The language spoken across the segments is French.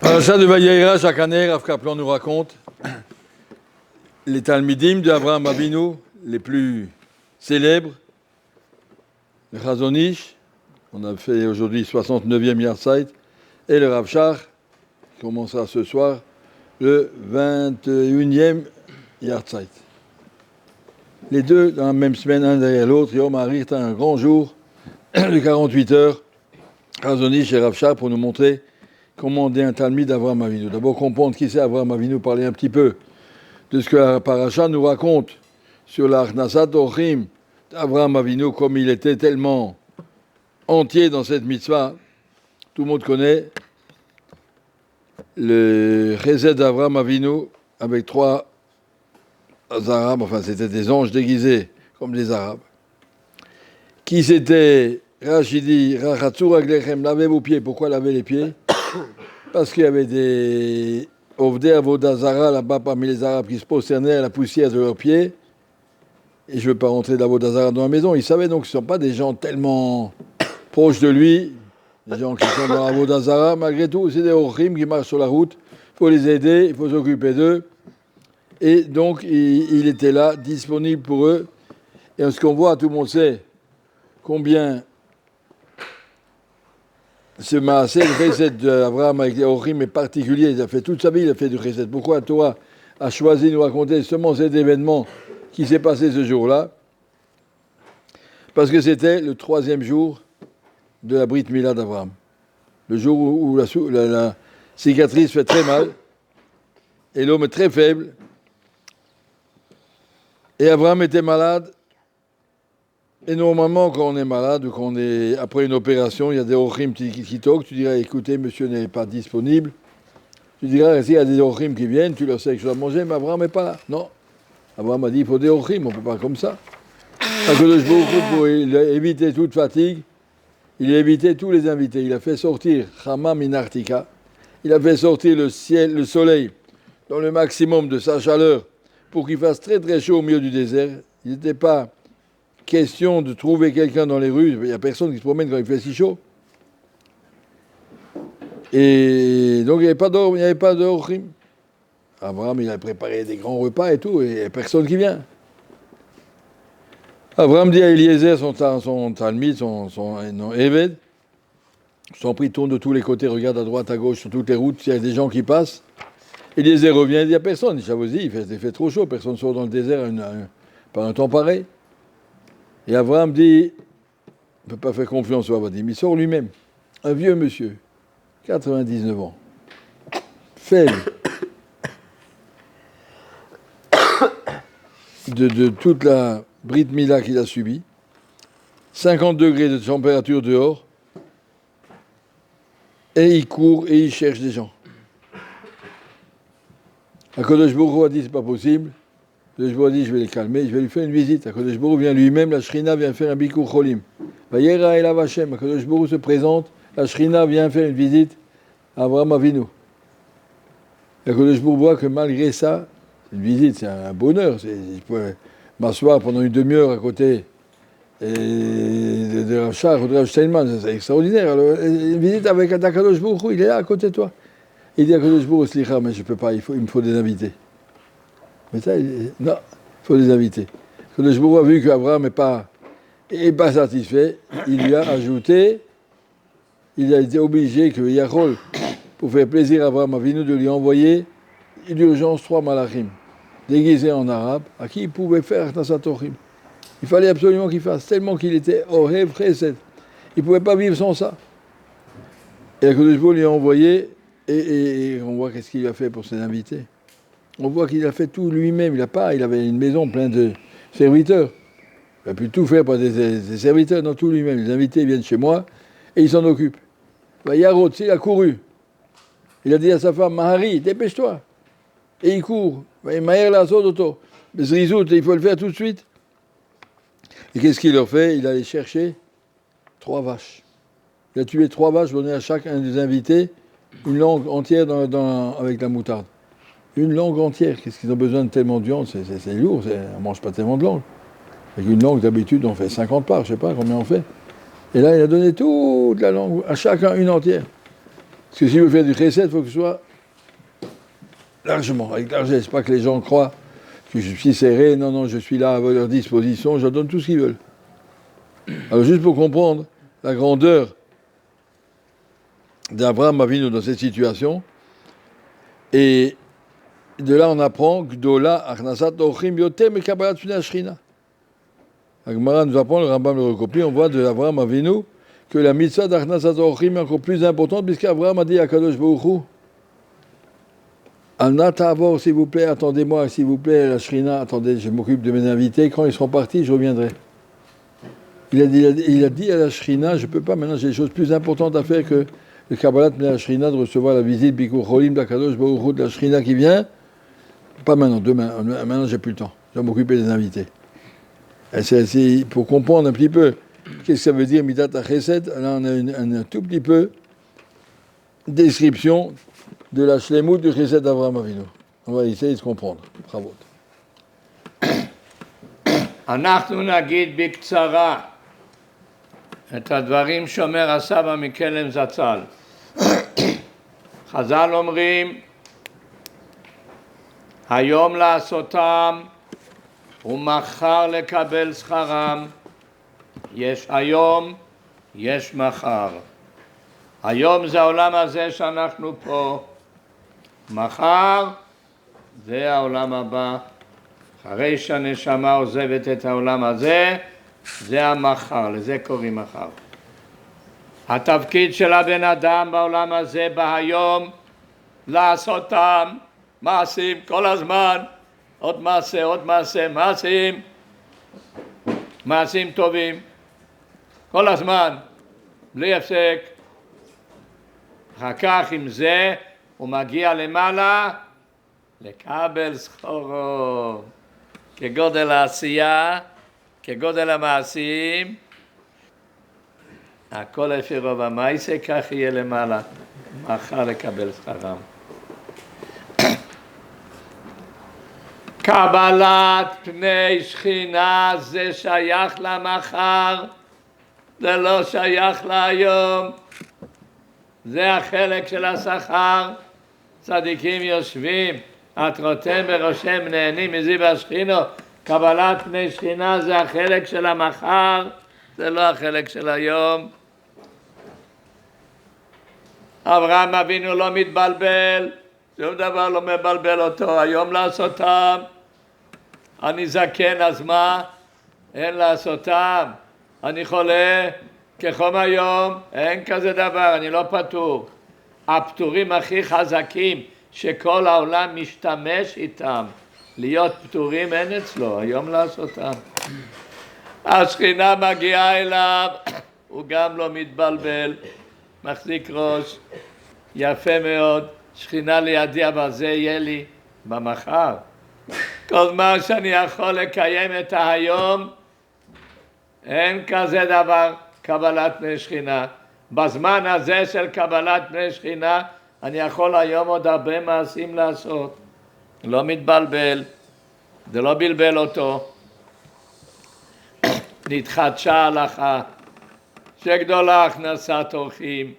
Parachat de Vayera, chaque année, Rav Kaplan nous raconte les Talmidim d'Avraham Avinu, les plus célèbres, le Chazon Ish, on a fait aujourd'hui 69e Yahrzeit, et le Rav Shach, qui commencera ce soir, le 21e Yahrzeit. Les deux, dans la même semaine, un derrière l'autre, Yom Ha'arir, un grand jour de 48 heures, Chazon Ish et Rav Shach, pour nous montrer comment on est un Talmid d'Avraham Avinu. D'abord comprendre qui c'est Avraham Avinu, parler un petit peu de ce que la paracha nous raconte sur l'Achnasat Orchim d'Avraham Avinu, comme il était tellement entier dans cette mitzvah. Tout le monde connaît le Chesed d'Avraham Avinu avec 3 Arabes, enfin c'était des anges déguisés comme des Arabes, qui s'étaient Rachidi, Rachatzur Aglechem, lavez vos pieds. Pourquoi laver les pieds? Parce qu'il y avait des Ovdei Avodah Zara là-bas parmi les Arabes qui se prosternaient à la poussière de leurs pieds. Et je ne veux pas rentrer d'Avodah Zara dans la maison. Ils savaient donc que ce ne sont pas des gens tellement proches de lui, des gens qui sont dans Avodah Zara. Malgré tout, c'est des Orchim qui marchent sur la route. Il faut les aider, il faut s'occuper d'eux. Et donc, il était là, disponible pour eux. Et ce qu'on voit, tout le monde sait combien ce maasé, le Chesed d'Avraham avec les Orchim est particulier. Il a fait toute sa vie, il a fait du Chesed. Pourquoi Torah a choisi de nous raconter seulement cet événement qui s'est passé ce jour-là? Parce que c'était le 3e jour de la Brit Mila d'Avraham. Le jour où la cicatrice fait très mal et l'homme est très faible. Et Avraham était malade. Et normalement, quand on est malade ou qu'on est après une opération, il y a des Orchim qui toquent. Tu diras, écoutez, monsieur n'est pas disponible. Tu diras, s'il y a des Orchim qui viennent, tu leur sais que je dois manger, mais Avraham n'est pas là. Non. Avraham a dit, il faut des Orchim, on ne peut pas comme ça. Pour éviter toute fatigue, il a évité tous les invités. Il a fait sortir Chama Minartika. Il a fait sortir le soleil, dans le maximum de sa chaleur, pour qu'il fasse très très chaud au milieu du désert. Il n'était pas question de trouver quelqu'un dans les rues. Il n'y a personne qui se promène quand il fait si chaud. Et donc il n'y avait pas de Orchim. Abraham, il a préparé des grands repas et tout, et il n'y a personne qui vient. Abraham dit à Eliezer, son Talmid, son Eved, son prix tourne de tous les côtés, regarde à droite, à gauche, sur toutes les routes, il y a des gens qui passent. Eliezer revient, il n'y a personne. Il dit, il fait trop chaud, personne ne sort dans le désert par un temps pareil. Et Abraham dit, il ne peut pas faire confiance au Avadim, il sort lui-même. Un vieux monsieur, 99 ans, faible, de toute la Brit Mila qu'il a subie, 50 degrés de température dehors, et il court et il cherche des gens. Akadosh Baruch Hu a dit, c'est pas possible. Akadosh Baruch Hu a dit, je vais les calmer, je vais lui faire une visite. Akadosh Baruch Hu vient lui-même, la Shrina vient faire un bikur cholim. Vayera elav Hashem, Akadosh Baruch Hu se présente, la Shrina vient faire une visite à Avraham Avinu. Akadosh Baruch Hu voit que malgré ça, une visite, c'est un bonheur. Je peux m'asseoir pendant une demi-heure à côté de Rav Shach ou de Rav Steinman, c'est extraordinaire. Alors, une visite avec Akadosh Baruch Hu, il est là à côté de toi. Il dit à Akadosh Baruch Hu, Slicha, mais je ne peux pas, il me faut des invités. Mais ça, non, il faut des invités. Akadosh Baruch Hu a vu qu'Abraham n'est pas satisfait, il lui a ajouté, il a été obligé que Yachol, pour faire plaisir à Abraham Avinu, de lui envoyer d'urgence 3 malachim, déguisés en arabe, à qui il pouvait faire Achnasat Orchim. Il fallait absolument qu'il fasse, tellement qu'il était Ohev Chesed. Il ne pouvait pas vivre sans ça. Et Akadosh Baruch Hu lui a envoyé, et on voit qu'est-ce qu'il a fait pour ses invités. On voit qu'il a fait tout lui-même. Il avait une maison pleine de serviteurs. Il a pu tout faire par des serviteurs, non, tout lui-même. Les invités viennent chez moi, et ils s'en occupent. Yarot, il a couru. Il a dit à sa femme, Mahari, dépêche-toi. Et il court. Maher la sodoto. Zrizout, il faut le faire tout de suite. Et qu'est-ce qu'il leur fait? Il allait chercher 3 vaches. Il a tué 3 vaches, donné à chacun des invités une langue entière avec la moutarde. Une langue entière. Qu'est-ce qu'ils ont besoin de tellement de viande? C'est lourd, on ne mange pas tellement de langue. Avec une langue, d'habitude, on fait 50 parts, je ne sais pas combien on fait. Et là, il a donné toute la langue, à chacun une entière. Parce que si vous faites du chesed, il faut que ce soit largement, avec largesse. Pas que les gens croient que je suis serré. Non, non, je suis là à leur disposition, je leur donne tout ce qu'ils veulent. Alors juste pour comprendre la grandeur d'Abraham Avinu dans cette situation, et de là on apprend Gdola Achnasat Ochim Yotem et Kabbalat Pnei Shrina. La Gemara nous apprend, le Rambam le recopie, on voit de Abraham Avinu que la mitzvah d'Achnasat Ochim est encore plus importante, puisqu'Abraham a dit à Kadosh Baruch Hu, Anna Ta'avor, s'il vous plaît, attendez-moi, s'il vous plaît, la Shrina, attendez, je m'occupe de mes invités, quand ils seront partis, je reviendrai. Il a dit à la Shrina, je ne peux pas, maintenant j'ai des choses plus importantes à faire que le Kabbalat Pnei Shrina, de recevoir la visite Bikur Cholim d'Akadosh Baruch Hu de la Shrina qui vient. Pas maintenant, demain. Maintenant, j'ai plus le temps. Je vais m'occuper des invités. Et c'est pour comprendre un petit peu qu'est-ce que ça veut dire Midat HaChesed. Là, on a un tout petit peu description de la Shlemut du Chesed d'Avraham Avinu. On va essayer de comprendre. Bravo. אנחנו נגיד בקצרה את הדברים שאומר הסבא מקלם זצ"ל. חז"ל אומרים, היום לעשותם ומחר לקבל שכרם. יש היום, יש מחר. היום זה העולם הזה שאנחנו פה. מחר זה העולם הבא. אחרי שהנשמה עוזבת את העולם הזה, זה המחר, לזה קוראים מחר. התפקיד של הבן אדם בעולם הזה בהיום, לעשותם מעשים כל הזמן, עוד מעשה, עוד מעשה, מעשים טובים, כל הזמן, בלי הפסק. אחר כך עם זה הוא מגיע למעלה, לקבל שכרו. כגודל העשייה, כגודל המעשים, הכל לפי רוב המעשה, כך יהיה למעלה, מחר לקבל שכרם. קבלת פני שכינה זה שייך למחר, זה לא שייך להיום, זה החלק של השכר. צדיקים יושבים, את רותם בראשם נהנים מזיו השכינו. קבלת פני שכינה זה החלק של המחר, זה לא החלק של היום. אברהם אבינו לא מתבלבל, שום דבר לא מבלבל אותו. היום לעשותם, אני זקן אז מה? אין לעשותם. אני חולה כחום היום, אין כזה דבר, אני לא פטור. הפטורים הכי חזקים שכל העולם משתמש איתם, להיות פטורים אין אצלו, היום לעשותם. השכינה מגיעה אליו, הוא גם לא מתבלבל, מחזיק ראש, יפה מאוד, שכינה לידי, אבל זה יהיה לי במחר. כל זמן שאני יכול לקיים את היום, אין כזה דבר קבלת פני שכינה. בזמן הזה של קבלת פני שכינה, אני יכול היום עוד הרבה מעשים לעשות. לא מתבלבל, זה לא בלבל אותו. נתחדשה ההלכה, שגדולה הכנסת אורחים,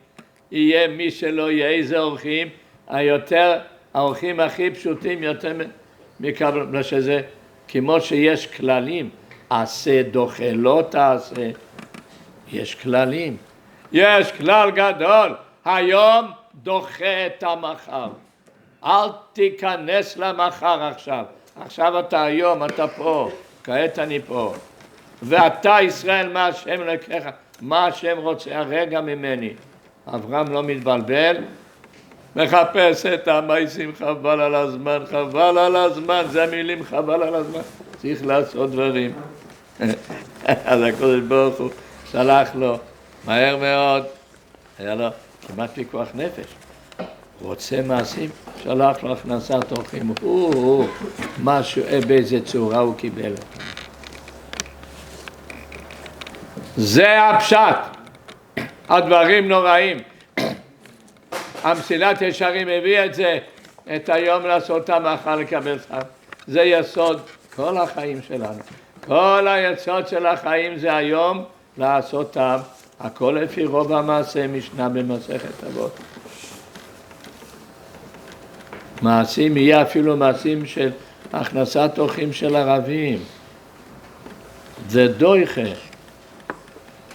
יהיה מי שלא יהיה איזה אורחים, האורחים הכי פשוטים יותר מקבל, שזה כמו שיש כללים, עשה דוחה לא תעשה, יש כללים. יש כלל גדול, היום דוחה את המחר. אל תיכנס למחר עכשיו. עכשיו אתה היום, אתה פה, כעת אני פה. ואתה ישראל מה השם לקחה, מה השם רוצה הרגע ממני. אברהם לא מתבלבל, מחפש את המעשים, חבל על הזמן, חבל על הזמן, זה מילים חבל על הזמן. צריך לעשות דברים. אז הקדוש ברוך הוא שלח לו. מהר מאוד, היה לו כמעט פיקוח נפש. רוצה מעשים, שלח לו הכנסת אורחים. משהו, באיזה צורה הוא קיבל. זה הפשט. הדברים נוראים. המסילת ישרים הביא את זה, את היום לעשותם מחר לקבל שכר. זה יסוד כל החיים שלנו. כל היסוד של החיים זה היום לעשותם. הכל לפי רוב המעשה, משנה במסכת אבות. מעשים יהיה אפילו מעשים של הכנסת אורחים של ערבים. זה דויכה.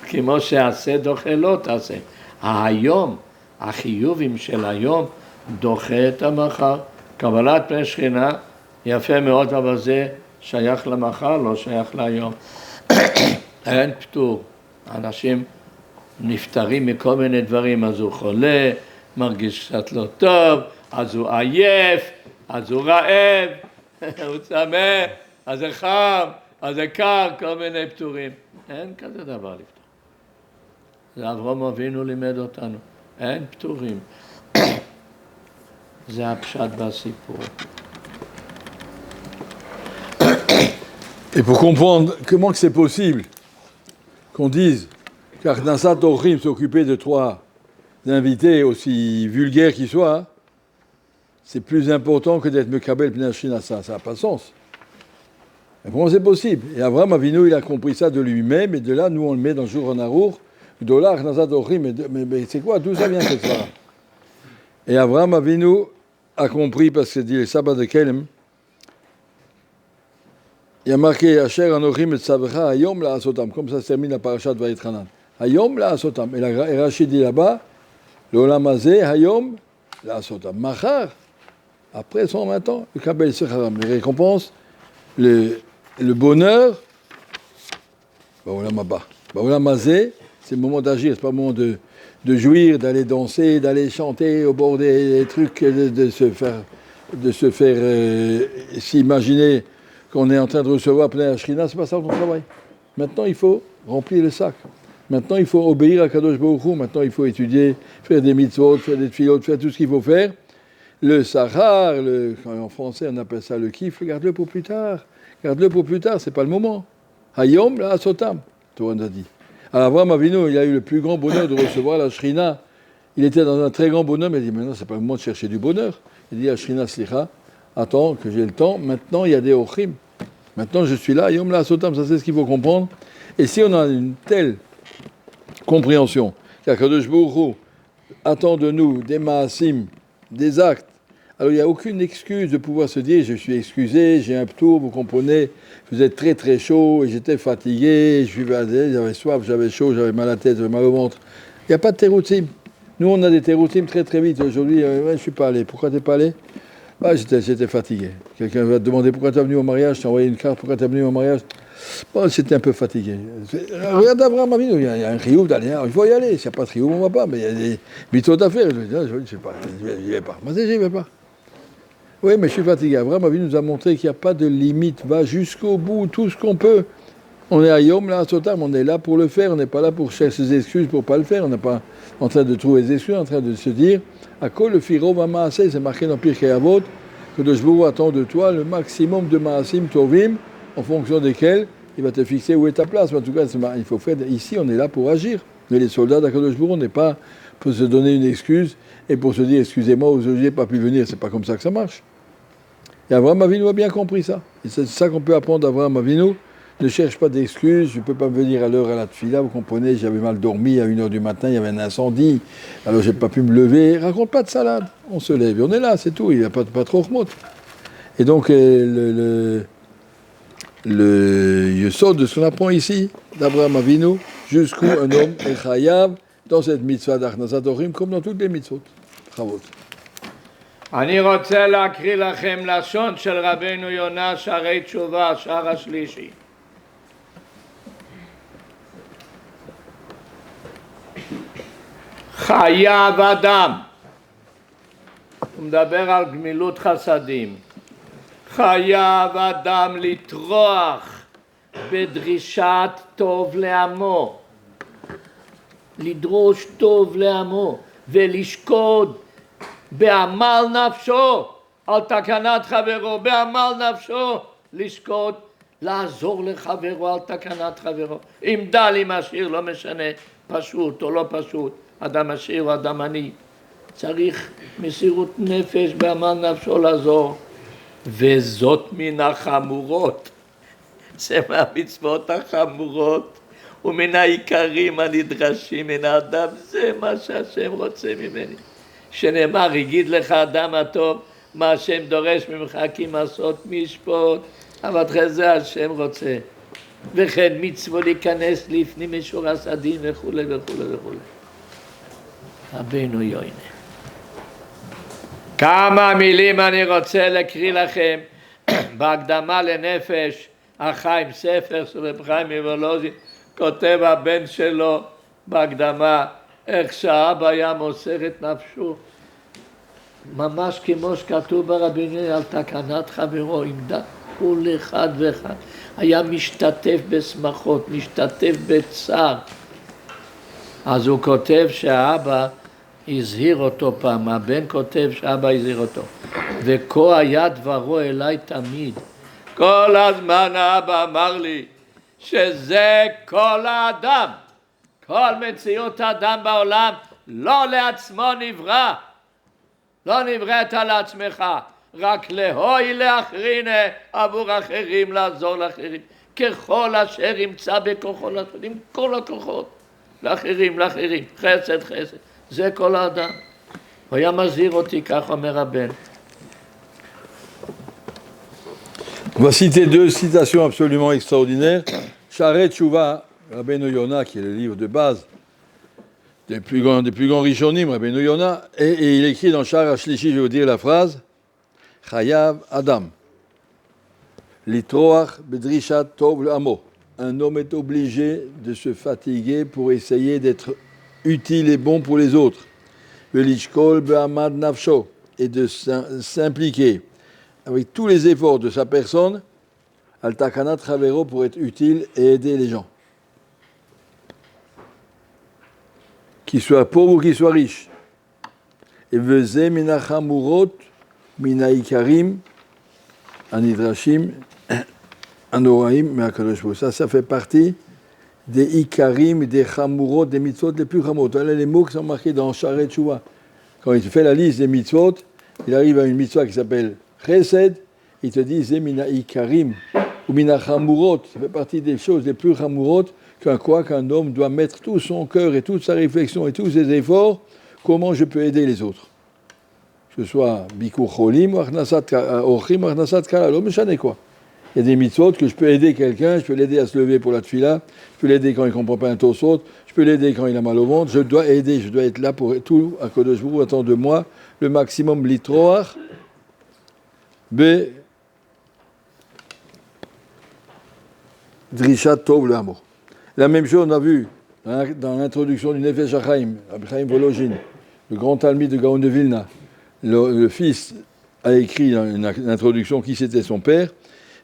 כמו שעשה דוחה לא תעשה. היום, החיובים של היום דוחה את המחר. קבלת פני שכינה יפה מאוד, אבל זה שייך למחר, לא שייך להיום. אין פטור. אנשים נפטרים מכל מיני דברים, אז הוא חולה, מרגיש קצת לא טוב, אז הוא עייף, אז הוא רעב, הוא צמא, אז זה חם, אז זה קר, כל מיני פטורים. אין כזה דבר לפתור. זה אברהם אבינו לימד אותנו. אין פטורים. זה הפשט בסיפור. Et pour comprendre comment c'est possible qu'on dise qu'Achnasat Orchim s'occupait de 3 invités aussi vulgaires qu'ils soient, c'est plus important que d'être Mekabel Pnei Shchina. Ça n'a pas de sens. Mais comment c'est possible? Et Abraham Avinu, il a compris ça de lui-même, et de là, nous, on le met dans le jour en Arour, Gdola Achnasat Orchim, mais c'est quoi? D'où ça vient cette histoire? Et Abraham Avinu a compris, parce que dit le sabbat de Kelem, il y a marqué Asher Anochim et Tzavecha Hayom la Asotam, comme ça se termine la parasha de Vaïtranan. Hayom la Asotam. Et Rachid dit là-bas, l'Olam Hazeh Hayom la Asotam. Machar, après 120 ans, le Kabel Secharam, les récompenses, le bonheur, Baolam Abba. Baolam Hazeh, c'est le moment d'agir, c'est pas le moment de jouir, d'aller danser, d'aller chanter au bord des trucs, de se faire s'imaginer qu'on est en train de recevoir Pnei Shchina, c'est pas ça ton travail. Maintenant, il faut remplir le sac. Maintenant, il faut obéir à Kadosh Baruch Hu. Maintenant, il faut étudier, faire des mitzvot, faire des tfilot, faire tout ce qu'il faut faire. Le sahar, en français, on appelle ça le kiff, garde-le pour plus tard. Garde-le pour plus tard, c'est pas le moment. Hayom la asotam, Torah nous a dit. Alors, Avraham Avinu, il a eu le plus grand bonheur de recevoir la Shchina. Il était dans un très grand bonheur, mais il dit, maintenant, c'est pas le moment de chercher du bonheur. Il dit à Shchina Slicha, attends que j'ai le temps, maintenant il y a des ochim. Maintenant je suis là, Yom la Sotam, ça c'est ce qu'il faut comprendre. Et si on a une telle compréhension, qu'Akadosh Baruch Hu attend de nous des maasim, des actes, alors il n'y a aucune excuse de pouvoir se dire je suis excusé, j'ai un ptour, vous comprenez, vous êtes très très chaud, et j'étais fatigué, j'avais soif, j'avais chaud, j'avais mal à la tête, j'avais mal au ventre. Il n'y a pas de teroutim. Nous on a des teroutim très très vite. Aujourd'hui, je ne suis pas allé. Pourquoi tu n'es pas allé? Ah, j'étais fatigué. Quelqu'un va te demander pourquoi tu es venu au mariage, je t'ai envoyé une carte, pourquoi tu es venu au mariage. Bon, j'étais un peu fatigué. Regarde Abraham Avinu, il y a un riouf d'aller, il faut y aller. S'il n'y a pas de riouf, on ne va pas, mais il y a des mitzvot à faire. Je ne sais pas, j'y vais pas. Moi, j'y vais pas. Oui, mais je suis fatigué. Abraham Avinu nous a montré qu'il n'y a pas de limite, va jusqu'au bout, tout ce qu'on peut. On est à Yom, là, à Sotam, on est là pour le faire, on n'est pas là pour chercher des excuses pour ne pas le faire, on n'est pas en train de trouver des excuses, en train de se dire à quoi le Firo va Maaseh, c'est marqué dans Pirkei Avot, que de Shvou attend de toi le maximum de Maasim Tovim, en fonction desquels il va te fixer où est ta place. Mais en tout cas, il faut faire, ici, on est là pour agir. Mais les soldats d'Akadosh Baruch Hu, on n'est pas pour se donner une excuse et pour se dire excusez-moi, aujourd'hui, je n'ai pas pu venir. C'est pas comme ça que ça marche. Et Avraham Avinu a bien compris ça. Et c'est ça qu'on peut apprendre d'Avraham Avinu. Ne cherche pas d'excuses, je ne peux pas venir à l'heure à la tfila, vous comprenez, j'avais mal dormi à 1h du matin, il y avait un incendie, alors j'ai pas pu me lever. Raconte pas de salade, on se lève et on est là, c'est tout, il n'y a pas trop de remote. Et donc le yesod de ce qu'on apprend ici, d'Abraham Avinu, jusqu'où un homme est chayav dans cette mitzvah d'Achnasat Orchim, comme dans toutes les mitzvot. Chavot. אני רוצה להקריא לכם לשון של רבנו יונה, שערי תשובה, שער השלישי. חייב אדם, הוא מדבר על גמילות חסדים, חייב אדם לטרוח בדרישת טוב לעמו, לדרוש טוב לעמו ולשקוד בעמל נפשו על תקנת חברו, בעמל נפשו לשקוד, לעזור לחברו על תקנת חברו, אם דל אם עשיר, לא משנה, פשוט או לא פשוט, אדם עשיר או אדם עני, צריך מסירות נפש בעמל נפשו לעזור, וזאת מן החמורות, זה מהמצוות החמורות ומן העיקרים הנדרשים מן האדם, זה מה שהשם רוצה ממני. שנאמר, הגיד לך אדם הטוב, מה השם דורש ממך כי מעשות משפוט, עבדך זה השם רוצה. וכן מצוו להיכנס לפנים משורת הדין וכולי וכולי וכולי. רבנו יוינה. כמה מילים אני רוצה להקריא לכם בהקדמה לנפש החיים, ספר של רב חיים מוולוז'ין, כותב הבן שלו בהקדמה איך שהאבא היה מוסר את נפשו, ממש כמו שכתוב ברבנו על תקנת חברו, עם כל אחד ואחד, היה משתתף בשמחות, משתתף בצער. אז הוא כותב שהאבא הזהיר אותו פעם, הבן כותב שאבא הזהיר אותו, וכה היה דברו אליי תמיד. כל הזמן האבא אמר לי שזה כל האדם, כל מציאות האדם בעולם לא לעצמו נברא, לא נבראת לעצמך, רק להועיל לאחרים, עבור אחרים, לעזור לאחרים, ככל אשר ימצא בכוחו לעשות, עם כל הכוחות, לאחרים, חסד, זה כל האדם. הוא היה מזהיר אותי, כך אומר הבן. On va citer deux citations absolument extraordinaires. Sharet Tshuva, Rabbeinu Yonah, qui est le livre de base des plus grands Rishonim, Rabbeinu Yonah, et il écrit dans Shar HaShlishi, je vais vous dire la phrase, Chayav Adam, Litroach Bedrishat Tov L'Amo. Un homme est obligé de se fatiguer pour essayer d'être utile et bon pour les autres. Velishkol Be'amad Nafsho, et de s'impliquer avec tous les efforts de sa personne, al takanat chavero, pour être utile et aider les gens. Qu'ils soient pauvres ou qu'ils soient riches. Et veze minachamurot, minaikarim, anidrashim, anoraim, me'akadosh hu. Ça fait partie des ikarim, des chamurot, des mitzvot les plus chamurot. Voilà les mots qui sont marqués dans Sharet Tshuva. Quand il fait la liste des mitzvot, il arrive à une mitzvah qui s'appelle Chesed, il te dit Zemina Ikarim ou Mina Chamurot, ça fait partie des choses les plus Chamurot qu'un homme doit mettre tout son cœur et toute sa réflexion et tous ses efforts, comment je peux aider les autres. Que ce soit Bikur Cholim ou Achnasat Ochim ou Achnasat Kala, l'homme ne quoi. Il y a des mitzvot que je peux aider quelqu'un, je peux l'aider à se lever pour la tefila, je peux l'aider quand il ne comprend pas un tosot, je peux l'aider quand il a mal au ventre, je dois aider, je dois être là pour tout, à Kodesh Baruch Hu attend de moi le maximum litroach, Drishat Tov le Hamo. La même chose on a vu dans l'introduction du Nefesh HaChaim, Rabbi Chaim Volozhin, le grand Talmid de Gaon de Vilna. Le fils a écrit dans une introduction qui c'était son père,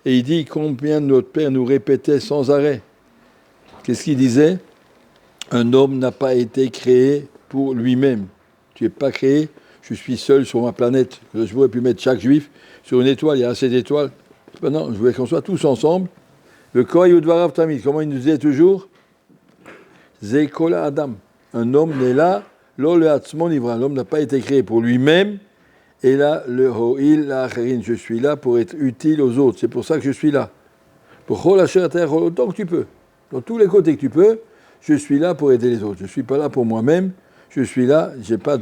et il dit combien notre père nous répétait sans arrêt. Qu'est-ce qu'il disait? Un homme n'a pas été créé pour lui-même. Tu n'es pas créé, je suis seul sur ma planète. Je pourrais pu mettre chaque juif sur une étoile, il y a assez d'étoiles. Non, je voulais qu'on soit tous ensemble. Le Koha Yudvarav Tamid, comment il nous disait toujours? Zekola Adam. Un homme n'est là, lo le Hatzmon Ivra. L'homme n'a pas été créé pour lui-même. Et là, le Ho'il La'acherin, je suis là pour être utile aux autres. C'est pour ça que je suis là. Pour Chol Asher Terre, autant que tu peux. Dans tous les côtés que tu peux, je suis là pour aider les autres. Je ne suis pas là pour moi-même. Je suis là, je n'ai pas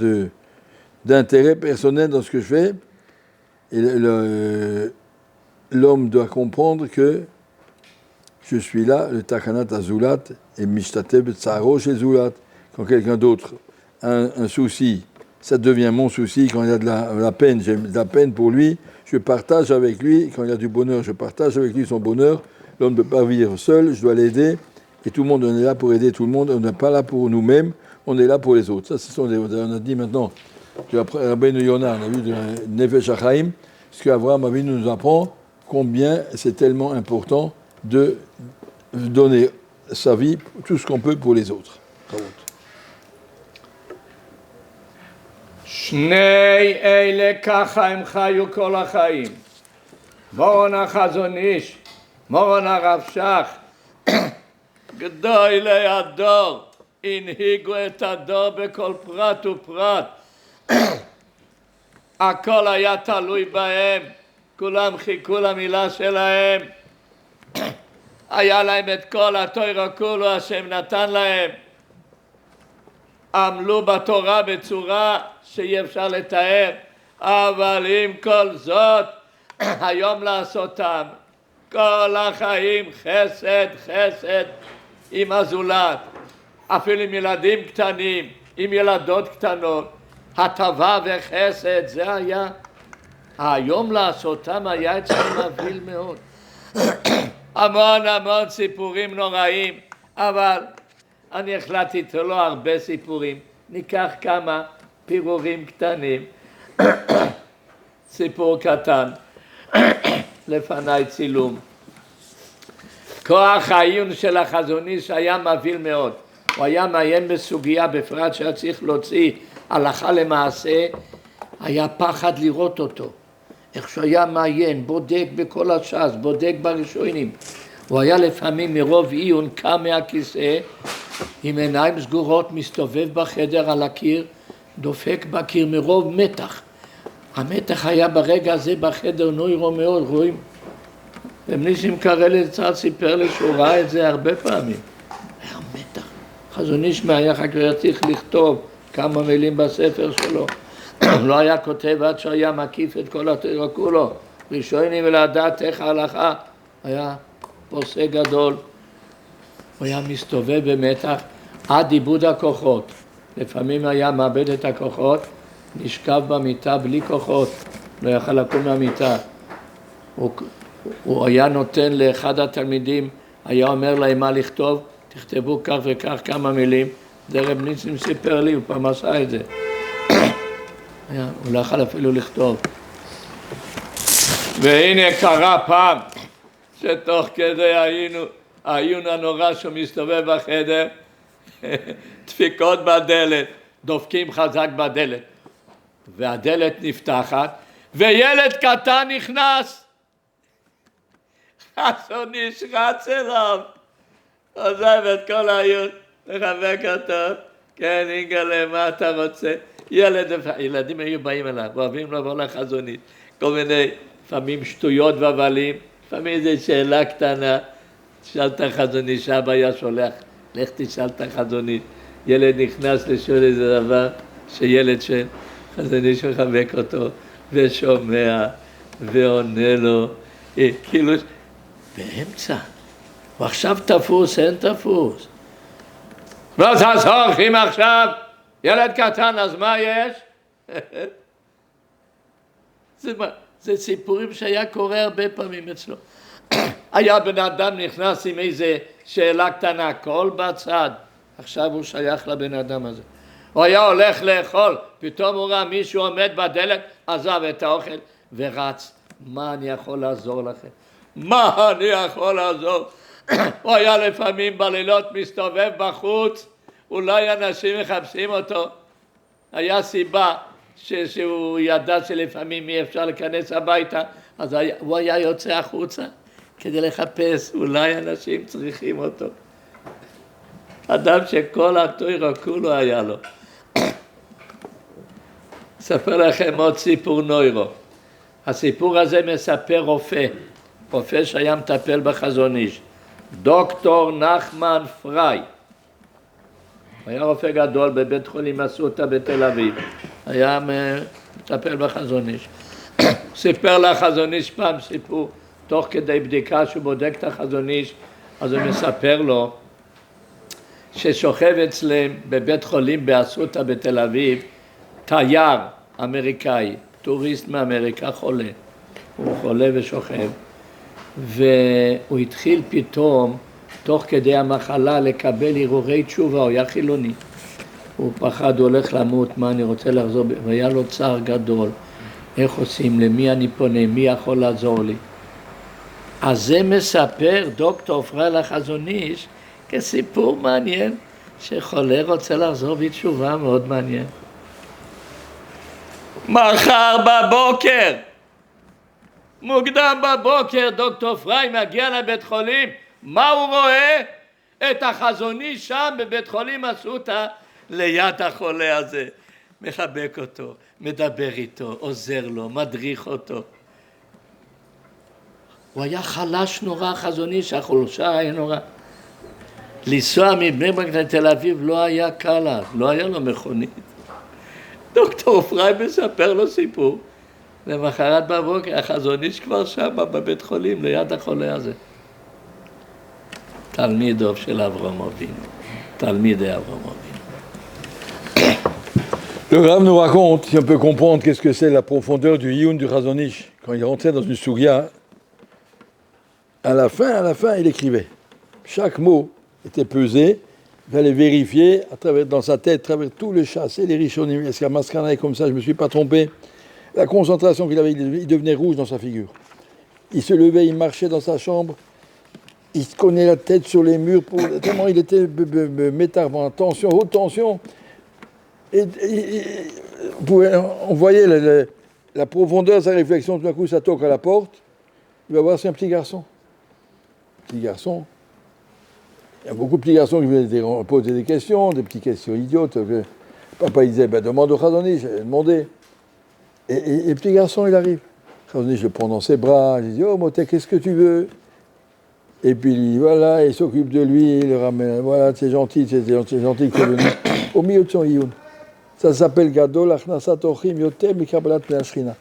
d'intérêt personnel dans ce que je fais. Et l'homme doit comprendre que je suis là, le takanat azulat, et mishtateb tsaro chez zulat. Quand quelqu'un d'autre a un souci, ça devient mon souci. Quand il y a de la peine, j'ai de la peine pour lui, je partage avec lui. Quand il y a du bonheur, je partage avec lui son bonheur. L'homme ne peut pas vivre seul, je dois l'aider. Et tout le monde, on est là pour aider tout le monde. On n'est pas là pour nous-mêmes, on est là pour les autres. Ça, on a dit maintenant, après Rabbeinu Yonah, on a vu de Nefesh HaChaim, ce qu'Avraham Avinu nous apprend, combien c'est tellement important de donner sa vie, tout ce qu'on peut pour les autres. שני אלה ככה הם חיו כל החיים. מורן החזון איש, מורן הרב שך, גדולי הדור, הנהיגו את הדור בכל פרט ופרט. הכל היה תלוי בהם, כולם חיכו למילה שלהם. היה להם את כל התורה כולו השם נתן להם. עמלו בתורה בצורה שאי אפשר לתאר. אבל עם כל זאת, היום לעשותם, כל החיים חסד, חסד עם הזולת, אפילו עם ילדים קטנים, עם ילדות קטנות, הטבה וחסד, זה היה, היום לעשותם היה אצלנו מבהיל מאוד. המון המון סיפורים נוראים, אבל אני החלטתי לא הרבה סיפורים, ניקח כמה פירורים קטנים. סיפור קטן, לפני צילום. כוח העיון של החזון איש היה מבהיל מאוד. הוא היה מעיין בסוגיה, בפרט שהיה צריך להוציא הלכה למעשה, היה פחד לראות אותו. איך שהוא היה מעיין, בודק בכל הש"ס, בודק בראשונים. הוא היה לפעמים מרוב עיון קם מהכיסא, עם עיניים סגורות, מסתובב בחדר על הקיר, דופק בקיר מרוב מתח. המתח היה ברגע הזה בחדר נוירו מאוד, רואים? וניסים קרל צד סיפר לי שהוא ראה את זה הרבה פעמים. היה מתח. חזון איש היה אחר כך צריך לכתוב כמה מילים בספר שלו. לא היה כותב עד שהיה מקיף את כל התורה כולו. ראשונים ולדעת איך ההלכה. היה פוסק גדול. הוא היה מסתובב במתח עד איבוד הכוחות. לפעמים היה מאבד את הכוחות, נשכב במיטה בלי כוחות, לא יכל לקום מהמיטה. הוא היה נותן לאחד התלמידים, היה אומר להם מה לכתוב, תכתבו כך וכך כמה מילים. זה רב ניסים סיפר לי, הוא פעם עשה את זה. הוא לא יכל אפילו לכתוב. והנה קרה פעם, שתוך כדי העיון הנורא שהוא מסתובב בחדר, דפיקות בדלת, דופקים חזק בדלת, והדלת נפתחת, וילד קטן נכנס. חזון איש רץ אליו, עוזב את כל העיון, מחבק אותו, כן, יגאל, מה אתה רוצה? ילדים היו באים אליו, אוהבים לבוא לחזון איש, כל מיני, לפעמים שטויות ובלים, לפעמים איזו שאלה קטנה, תשאל את החזון איש, אבא היה שולח, לך תשאל את החזון איש. ילד נכנס לשאול איזה דבר, שילד של חזון איש מחבק אותו, ושומע, ועונה לו, כאילו, באמצע, הוא עכשיו תפוס, אין תפוס. לא תעזור, עכשיו, ילד קטן, אז מה יש? זה סיפורים שהיה קורה הרבה פעמים אצלו. היה בן אדם נכנס עם איזה שאלה קטנה, כל בצד, עכשיו הוא שייך לבן אדם הזה. הוא היה הולך לאכול, פתאום הוא ראה מישהו עומד בדלת, עזב את האוכל ורץ. מה אני יכול לעזור לכם? מה אני יכול לעזור? הוא היה לפעמים בלילות מסתובב בחוץ, אולי אנשים מחפשים אותו. היה סיבה שהוא ידע שלפעמים אי אפשר להיכנס הביתה, אז הוא היה יוצא החוצה כדי לחפש, אולי אנשים צריכים אותו. אדם שכל התורה כולו היה לו. אספר לכם עוד סיפור נוירו. הסיפור הזה מספר רופא שהיה מטפל בחזון איש, דוקטור נחמן פריי. הוא היה רופא גדול בבית חולים אסותא בתל אביב, היה מטפל בחזון איש. סיפר לחזון איש פעם סיפור, תוך כדי בדיקה שהוא בודק את החזון איש, אז הוא מספר לו ששוכב אצלם בבית חולים באסותא בתל אביב תייר אמריקאי, טוריסט מאמריקה, חולה. הוא חולה ושוכב, והוא התחיל פתאום תוך כדי המחלה לקבל הרהורי תשובה, הוא היה חילוני. הוא פחד, הוא הולך למות, מה אני רוצה לחזור, והיה לו צער גדול. איך עושים, למי אני פונה, מי יכול לעזור לי? אז זה מספר דוקטור פריי לחזון איש כסיפור מעניין, שחולה רוצה לחזור בתשובה, מאוד מעניין. מחר בבוקר, מוקדם בבוקר, דוקטור פריי מגיע לבית חולים, מה הוא רואה? את החזון איש שם בבית חולים אסותא, ליד החולה הזה. מחבק אותו, מדבר איתו, עוזר לו, מדריך אותו. הוא היה חלש נורא, החזון איש, החולשה היה נורא. לנסוע מבני ברק לתל אביב לא היה קל אז, לא היה לו מכונית. דוקטור פריי מספר לו סיפור. למחרת בבוקר החזון איש כבר שם בבית חולים ליד החולה הזה. תלמידו של אברהם אבינו, תלמידי אברהם אבינו. Le Rav nous raconte, si on peut comprendre qu'est-ce que c'est la profondeur du Iyun du Chazon Ish. Quand il rentrait dans une sugya, à la fin, il écrivait. Chaque mot était pesé, il fallait vérifier dans sa tête, à travers tout le chasse et les rishonim. Est-ce qu'à Maskana est comme ça, je ne me suis pas trompé. La concentration qu'il avait, il devenait rouge dans sa figure. Il se levait, il marchait dans sa chambre, il se cognait la tête sur les murs, tellement il était métarvant, tension, haute tension. Et on voyait la profondeur de sa réflexion. Tout d'un coup, ça toque à la porte. Il va voir, c'est un petit garçon. Petit garçon. Il y a beaucoup de petits garçons qui venaient poser des questions, des petites questions idiotes. Papa, il disait, demande au Chazon Ish, j'ai demandé. Et le petit garçon, il arrive. Chazon Ish le prend dans ses bras. Il dit, oh, Motek, qu'est-ce que tu veux? Et puis, il dit, voilà, il s'occupe de lui, il le ramène. Voilà, c'est gentil que tu es venu. Au milieu de son iyun. Ça s'appelle Gadol Achnasat Ochim Yoter Mikabalat Peashrina.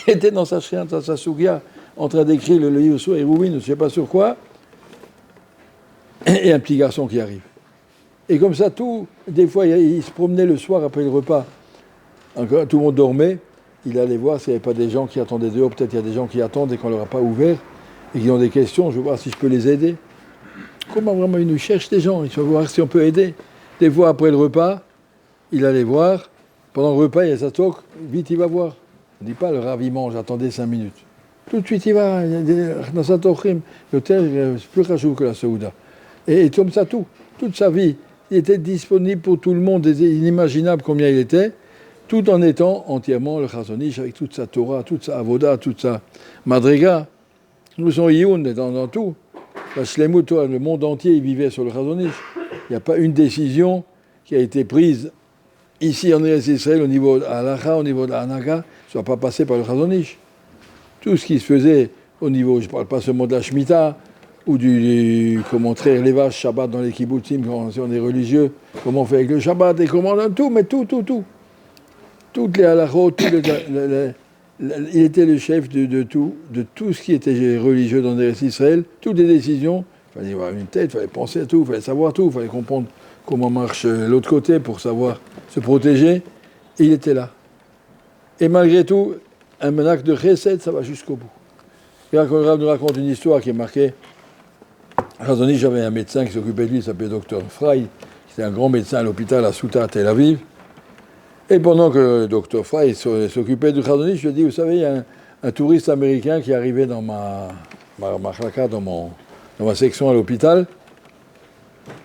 Il était dans sa shrina, dans sa sugya, en train d'écrire le Yusuf et Rouin, je ne sais pas sur quoi, et un petit garçon qui arrive. Et comme ça, des fois, il se promenait le soir après le repas. Encore, tout le monde dormait, il allait voir s'il n'y avait pas des gens qui attendaient dehors. Peut-être il y a des gens qui attendent et qu'on ne leur a pas ouvert, et qui ont des questions, je veux voir si je peux les aider. Comment vraiment il nous cherche des gens, il faut voir si on peut aider. Des fois, après le repas, il allait voir, pendant le repas, il y a sa toque, vite il va voir. On ne dit pas le Rav il mange, attendez 5 minutes. Tout de suite il va, il y a des Satochim, le tel, c'est plus rachou que la Saouda. Et comme ça, toute sa vie, il était disponible pour tout le monde, inimaginable combien il était, tout en étant entièrement le Chazon Ish, avec toute sa Torah, toute sa Avoda, toute sa Madriga. Nous sommes Iyun dans tout. La Shlemut, le monde entier, il vivait sur le Chazon Ish. Il n'y a pas une décision qui a été prise ici en Israël, au niveau de l'Alacha, au niveau de l'Anaga, ne soit pas passé par le Chazon Ish. Tout ce qui se faisait au niveau, je ne parle pas seulement de la Shemitah, ou comment traire les vaches Shabbat dans les kibbutzim, quand on est religieux, comment on fait avec le Shabbat, et comment tout, mais tout. Toutes les halachot, il était le chef de tout ce qui était religieux dans Israël, toutes les décisions, il fallait avoir une tête, il fallait penser à tout, il fallait savoir tout, il fallait comprendre comment marche l'autre côté pour savoir se protéger, et il était là. Et malgré tout, un acte de chesed, ça va jusqu'au bout. Et quand le Rav nous raconte une histoire qui est marquée, Chazon Ish, j'avais un médecin qui s'occupait de lui, il s'appelait Dr Frey, c'était un grand médecin à l'hôpital à Souta, à Tel Aviv. Et pendant que le Dr Frey s'occupait de Chazon Ish, je lui ai dit, vous savez, il y a un touriste américain qui est arrivé dans ma section à l'hôpital.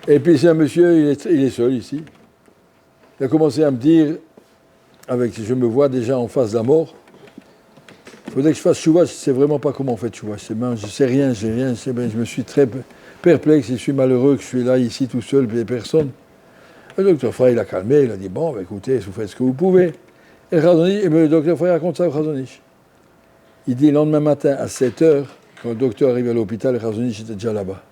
Et puis c'est un monsieur, il est seul ici. Il a commencé à me dire, je me vois déjà en face de la mort, il faudrait que je fasse chouva, je ne sais vraiment pas comment on fait chouva. Je ne sais rien, je me suis très perplexe, je suis malheureux que je suis là, ici, tout seul, et personne. Le docteur Frey, il a calmé, il a dit, bon, écoutez, vous faites ce que vous pouvez. Et le docteur Frey raconte ça au Chazon Ish. Il dit, le lendemain matin, à 7h, quand le docteur arrive à l'hôpital, le Chazon Ish était déjà là-bas.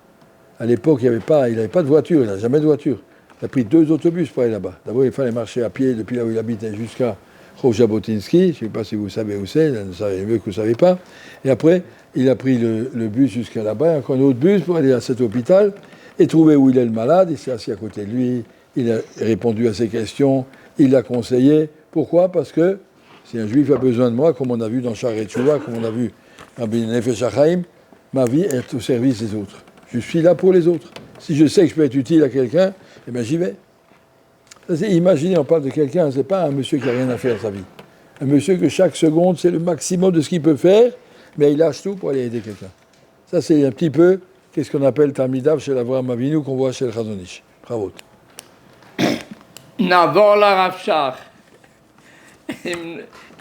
À l'époque, il n'avait pas de voiture, il n'a jamais de voiture. Il a pris 2 autobus pour aller là-bas. D'abord, il fallait marcher à pied depuis là où il habitait jusqu'à Rov Jabotinsky. Je ne sais pas si vous savez où c'est, vous savez mieux que vous ne savez pas. Et après, il a pris le bus jusqu'à là-bas, encore un autre bus pour aller à cet hôpital et trouver où il est le malade. Il s'est assis à côté de lui, il a répondu à ses questions, il l'a conseillé. Pourquoi? Parce que si un juif a besoin de moi, comme on a vu dans Sha'arei Teshuvah, comme on a vu dans Nefesh HaChaim, ma vie est au service des autres. Je suis là pour les autres. Si je sais que je peux être utile à quelqu'un, eh bien j'y vais. Imaginez, on parle de quelqu'un, ce n'est pas un monsieur qui n'a rien à faire de sa vie. Un monsieur que chaque seconde, c'est le maximum de ce qu'il peut faire, mais il lâche tout pour aller aider quelqu'un. Ça, c'est un petit peu, qu'est-ce qu'on appelle Talmidav chez l'Avraham Avinu, qu'on voit chez le Chazon Ish. Bravo. נעבור לרב שך.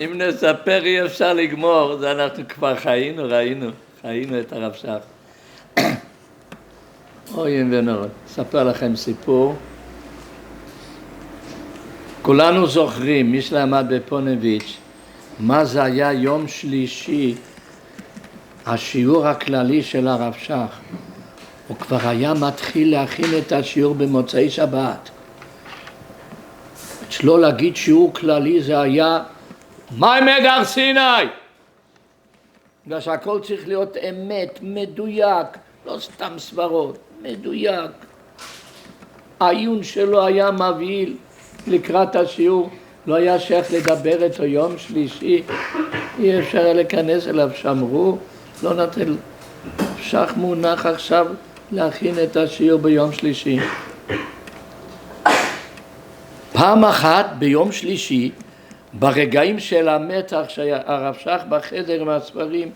אם נספר אי אפשר לגמור, זה אנחנו כבר חיינו את הרב שך. אוי ונורא, אספר לכם סיפור. כולנו זוכרים, מי שלמד בפונביץ', מה זה היה יום שלישי, השיעור הכללי של הרב שך. הוא כבר היה מתחיל להכין את השיעור במוצאי שבת. אצלו להגיד שיעור כללי זה היה מה אמת הר סיני? בגלל שהכל צריך להיות אמת, מדויק, לא סתם סברות, מדויק. העיון שלו היה מבהיל לקראת השיעור, לא היה שייך לדבר איתו יום שלישי, אי אפשר להיכנס אליו, שמרו, לא נתן שח מונח עכשיו להכין את השיעור ביום שלישי. פעם אחת ביום שלישי, ברגעים של המתח שהרב שך בחדר עם הספרים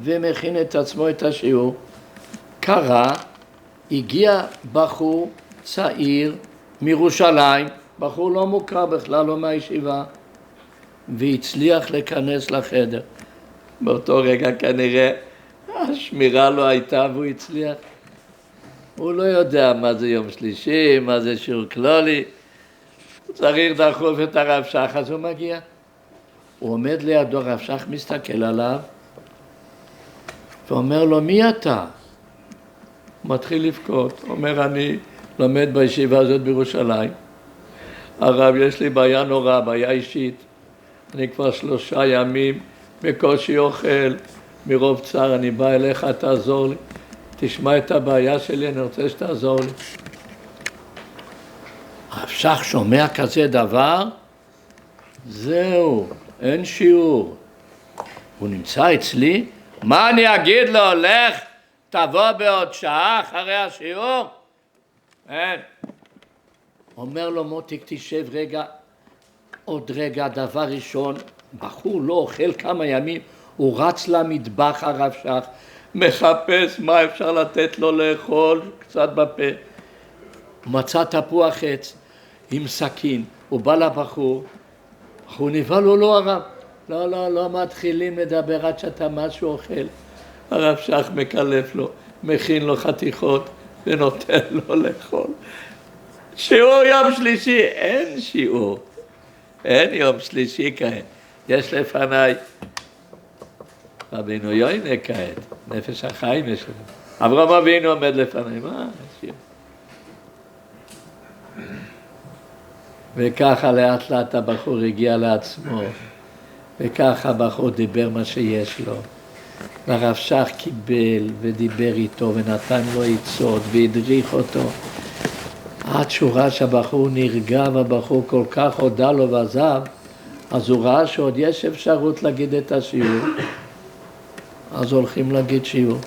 ומכין את עצמו את השיעור, קרה, הגיע בחור צעיר מירושלים, בחור לא מוכר בכלל, לא מהישיבה, והצליח להיכנס לחדר. באותו רגע כנראה השמירה לא הייתה והוא הצליח. הוא לא יודע מה זה יום שלישי, מה זה שיעור כללי, הוא צריך דחוף את הרב שך, אז הוא מגיע. הוא עומד לידו, הרב שך מסתכל עליו ואומר לו, מי אתה? הוא מתחיל לבכות, אומר, אני לומד בישיבה הזאת בירושלים. הרב, יש לי בעיה נורא, בעיה אישית. אני כבר 3 ימים בקושי אוכל, מרוב צער, אני בא אליך, תעזור לי. תשמע את הבעיה שלי, אני רוצה שתעזור לי. הרב שך שומע כזה דבר, זהו, אין שיעור. הוא נמצא אצלי, מה אני אגיד לו, לך, תבוא בעוד שעה אחרי השיעור? אין. אומר לו, מותיק, תשב רגע, עוד רגע, דבר ראשון, בחור לא אוכל כמה ימים, הוא רץ למטבח הרב שך, מחפש מה אפשר לתת לו לאכול, קצת בפה. מצא תפוח עץ עם סכין, הוא בא לבחור, הוא נבהל לו, לא הרב, לא מתחילים לדבר עד שאתה משהו אוכל. הרב שך מקלף לו, מכין לו חתיכות ונותן לו לאכול. שיעור יום שלישי, אין שיעור, אין יום שלישי כעת. יש לפניי רבינו יוינה כעת, נפש החיים יש לנו. אברהם אבינו עומד לפניי, מה שיעור? וככה לאט לאט הבחור הגיע לעצמו, וככה הבחור דיבר מה שיש לו. הרב שך קיבל ודיבר איתו ונתן לו עצות והדריך אותו. עד שהוא ראה שהבחור נרגע והבחור כל כך הודה לו ועזב, אז הוא ראה שעוד יש אפשרות להגיד את השיעור. אז הולכים להגיד שיעור.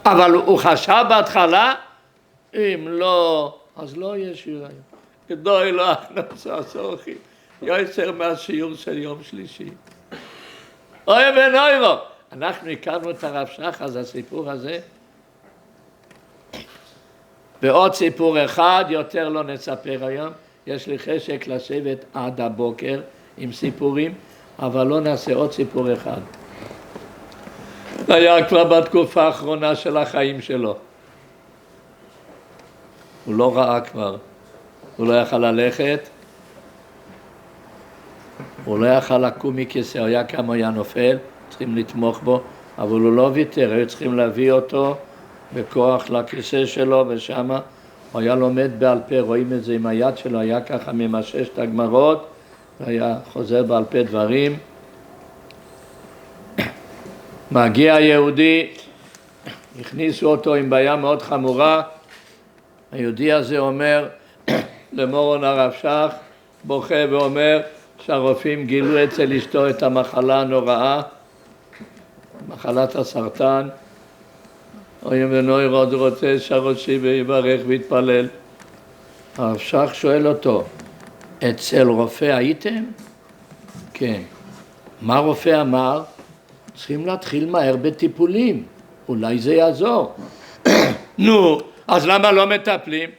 אבל הוא חשב בהתחלה, אם לא, אז לא יהיה שיעור היום. גדוי לא הכנסה סורכים, יוצר מהשיעור של יום שלישי. אוי ונוירו, אנחנו הכרנו את הרב שך, אז הסיפור הזה, ועוד סיפור אחד, יותר לא נספר היום, יש לי חשק לשבת עד הבוקר עם סיפורים, אבל לא נעשה עוד סיפור אחד. היה כבר בתקופה האחרונה של החיים שלו. הוא לא ראה כבר, הוא לא יכל ללכת, הוא לא יכל לקום מכיסא, הוא היה כמה היה נופל, צריכים לתמוך בו, אבל הוא לא ויתר, היו צריכים להביא אותו בכוח לכיסא שלו, ושם הוא היה לומד בעל פה, רואים את זה עם היד שלו, היה ככה ממשש את הגמרות, והיה חוזר בעל פה דברים. מגיע יהודי, הכניסו אותו עם בעיה מאוד חמורה, היהודי הזה אומר למורון הרב שך, בוכה ואומר שהרופאים גילו אצל אשתו את המחלה הנוראה, מחלת הסרטן. אוי ונוי עוד רוצה שהראשי ויברך ויתפלל. הרב שך שואל אותו, אצל רופא הייתם? כן. מה רופא אמר? צריכים להתחיל מהר בטיפולים, אולי זה יעזור. נו, אז למה לא מטפלים?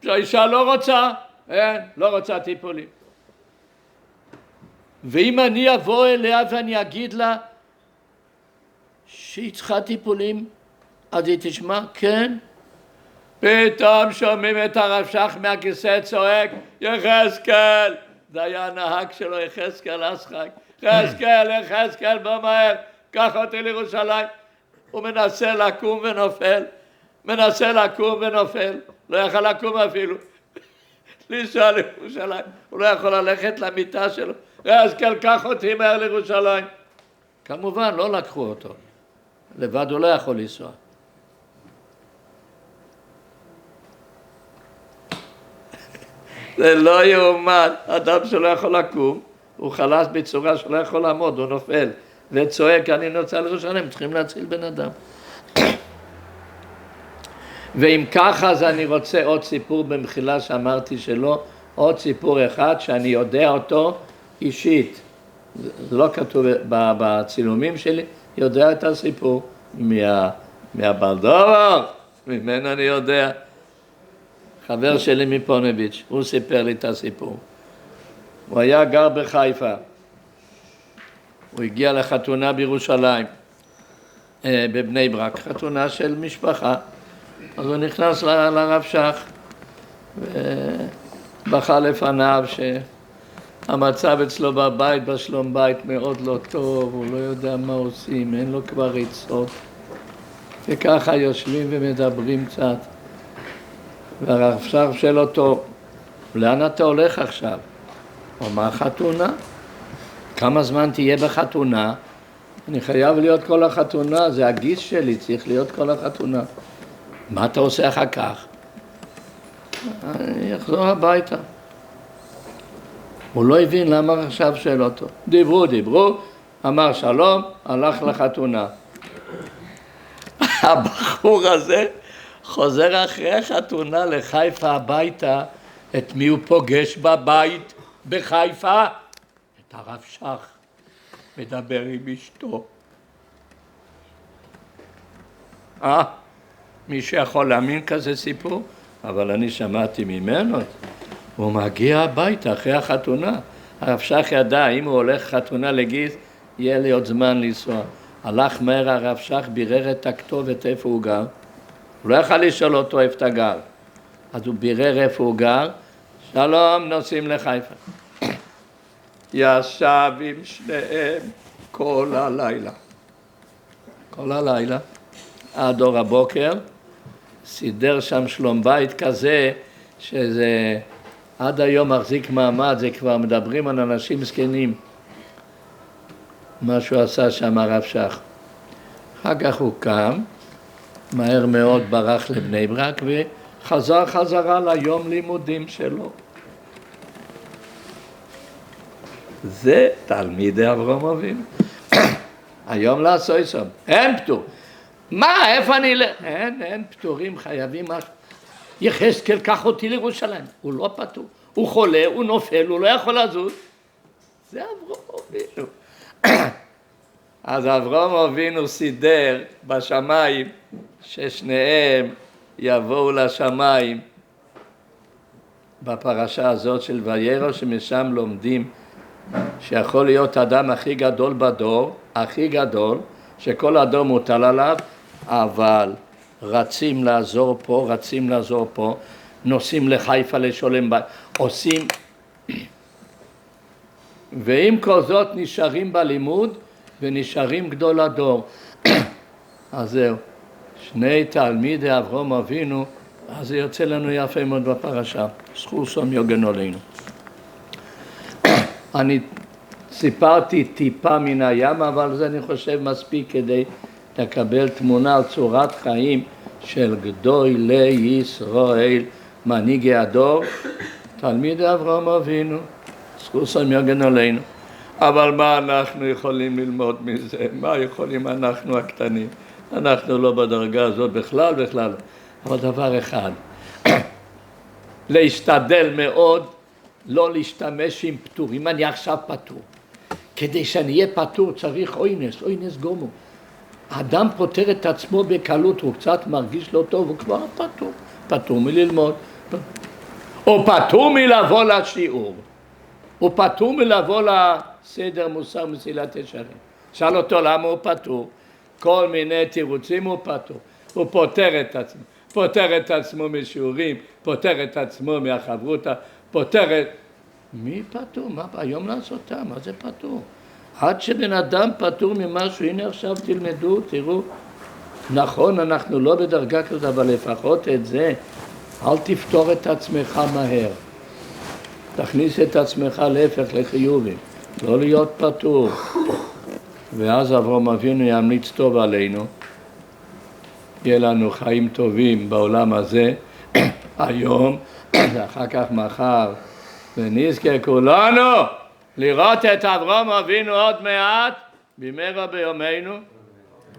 שהאישה לא רוצה, לא רוצה טיפולים. ואם אני אבוא אליה ואני אגיד לה שהיא צריכה טיפולים, אז היא תשמע, כן. פתאום שומעים את הרב שך מהכיסא צועק, יחזקאל, זה היה הנהג שלו, יחזקאל אסחק, יחזקאל, בוא מהר, קח אותי לירושלים. הוא מנסה לקום ונופל, לא יכל לקום אפילו. לנסוע לירושלים, הוא לא יכול ללכת למיטה שלו, אז קח אותי מהר לירושלים. כמובן, לא לקחו אותו, לבד הוא לא יכול לנסוע. זה לא יאומן, אדם שלא יכול לקום, הוא חלש בצורה שלא יכול לעמוד, הוא נופל וצועק, אני נוסע לירושלים, צריכים להציל בן אדם. ואם ככה, אז אני רוצה עוד סיפור במחילה שאמרתי שלא, עוד סיפור אחד שאני יודע אותו אישית. זה לא כתוב בצילומים שלי, יודע את הסיפור מהבלדובר, ממנו אני יודע. חבר שלי מפונביץ', הוא סיפר לי את הסיפור. הוא היה גר בחיפה, הוא הגיע לחתונה בירושלים, בבני ברק, חתונה של משפחה. אז הוא נכנס לרב שך, ובכה לפניו שהמצב אצלו בבית, בשלום בית מאוד לא טוב, הוא לא יודע מה עושים, אין לו כבר עצות. וככה יושבים ומדברים קצת. והרב שך שואל אותו, לאן אתה הולך עכשיו? הוא אמר, חתונה. כמה זמן תהיה בחתונה? אני חייב להיות כל החתונה, זה הגיס שלי, צריך להיות כל החתונה. מה אתה עושה אחר כך? אני אחזור הביתה. הוא לא הבין למה עכשיו שואל אותו. דיברו, אמר שלום, הלך לחתונה. הבחור הזה חוזר אחרי החתונה לחיפה הביתה, את מי הוא פוגש בבית בחיפה? את הרב שך, מדבר עם אשתו. מי שיכול להאמין כזה סיפור? אבל אני שמעתי ממנו. הוא מגיע הביתה אחרי החתונה. הרב שך ידע, אם הוא הולך חתונה לגיס, יהיה לי עוד זמן לנסוע. הלך מהר הרב שך, בירר את הכתובת איפה הוא גר. הוא לא יכול לשאול אותו איפה אתה גר. אז הוא בירר איפה הוא גר. שלום, נוסעים לחיפה. ישב עם שניהם כל הלילה. כל הלילה. עד אור הבוקר. סידר שם שלום בית כזה, שזה עד היום מחזיק מעמד, זה כבר מדברים על אנשים זקנים. מה שהוא עשה שם הרב שך. אחר כך הוא קם, מהר מאוד ברח לבני ברק וחזר חזרה ליום לימודים שלו. זה תלמידי אברהם אבינו. היום לעשות שם, אין פטור. מה, איפה אני אין פטורים, חייבים משהו. יחזקאל, קח אותי לירושלים. הוא לא פטור, הוא חולה, הוא נופל, הוא לא יכול לזוז. זה אברהם אבינו. אז אברהם אבינו סידר בשמיים ששניהם יבואו לשמיים בפרשה הזאת של וירא, שמשם לומדים שיכול להיות אדם הכי גדול בדור, הכי גדול, שכל הדור מוטל עליו, אבל רצים לעזור פה, נוסעים לחיפה לשולם בית, עושים, ועם כל זאת נשארים בלימוד ונשארים גדול הדור. אז זהו, שני תלמידי אברהם אבינו, אז זה יוצא לנו יפה מאוד בפרשה, זכור שם יוגן עלינו. אני סיפרתי טיפה מן הים, אבל זה אני חושב מספיק כדי לקבל תמונה על צורת חיים של גדולי ישראל, מנהיגי הדור, תלמידי אברהם אבינו, זכור שם יוגן עלינו. אבל מה אנחנו יכולים ללמוד מזה? מה יכולים אנחנו הקטנים? אנחנו לא בדרגה הזאת בכלל. אבל דבר אחד, להשתדל מאוד לא להשתמש עם פטור. אם אני עכשיו פטור, כדי שאני אהיה פטור צריך אוינס גומו. האדם פותר את עצמו בקלות, הוא קצת מרגיש לא טוב, הוא כבר פטור מללמוד, או פטור מלבוא לשיעור, הוא פטור מלבוא לסדר מוסר מסילת ישרים. שאל אותו למה הוא פטור, כל מיני תירוצים הוא פטור, הוא פותר את עצמו משיעורים, פותר את עצמו מהחברותה, מי פטור? מה היום לעשותה? מה זה פטור? עד שבן אדם פטור ממשהו, הנה עכשיו תלמדו, תראו, נכון, אנחנו לא בדרגה כזאת, אבל לפחות את זה, אל תפתור את עצמך מהר. תכניס את עצמך להפך לחיובים, לא להיות פטור. ואז אברהם אבינו ימליץ טוב עלינו, יהיה לנו חיים טובים בעולם הזה, היום, ואחר כך מחר, ונזכה כולנו לראות את אברהם אבינו עוד מעט, במהרה בימינו,